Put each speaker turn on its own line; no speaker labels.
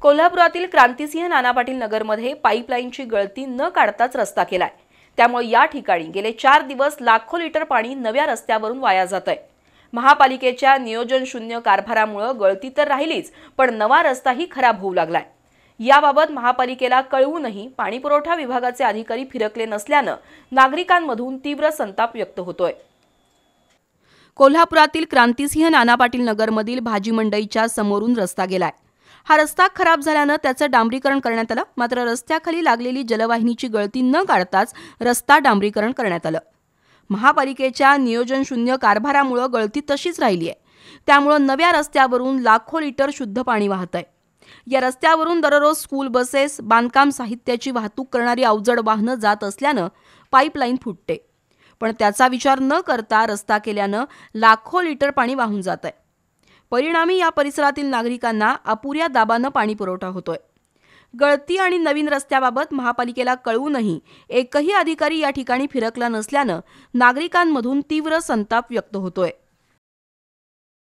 कोल्हापुरातील क्रांतिसिंह नाना पाटील नगरमध्ये पाईपलाईनची गळती न काढताच रस्ता केलाय। त्यामुळे या ठिकाणी गेले 4 दिवस लाखो लिटर पाणी नव्या रस्त्यावरून वाया जातंय। महापालिकेच्या नियोजन शून्य कारभारामुळे गळती तर राहिलीच, पण नवा रस्ताही खराब होऊ लागलाय। याबाबत महापालिकेला कळवूनही पाणीपुरवठा विभागाचे अधिकारी फिरकले नसल्याने नागरिकांमधून तीव्र संताप व्यक्त होतोय। कोल्हापुरातील क्रांतिसिंह नाना पाटील नगरमधील भाजी मंडईच्या समोरून रस्ता गेलाय। हा रस्ता खराब झाल्याने त्याचं डांबरीकरण करण्यात आलं, मात्र रस्त्याखाली लागलेली जलवाहिनीची गळती न काढताच रस्ता डांबरीकरण करण्यात आलं। महापालिकेच्या नियोजन शून्य कारभारामुळे गळती तशीच राहिली आहे। त्यामुळे नव्या रस्त्यावरून लाखो लिटर शुद्ध पाणी वाहतंय। या रस्त्यावरून दररोज स्कूल बसेस, बांधकाम साहित्याची वाहतूक करणारी अवजड वाहनं जात असल्यानं पाईपलाईन फुटते, पण त्याचा विचार न करता रस्ता केल्यानं लाखो लिटर पाणी वाहून जात आहे। परिणामी या परिसरातील नागरिकांना अपुऱ्या दाबानं पाणी पुरवठा होतोय। गळती आणि नवीन रस्त्याबाबत महापालिकेला कळवूनही एकही अधिकारी या ठिकाणी फिरकला नसल्यानं नागरिकांमधून तीव्र संताप व्यक्त होतोय।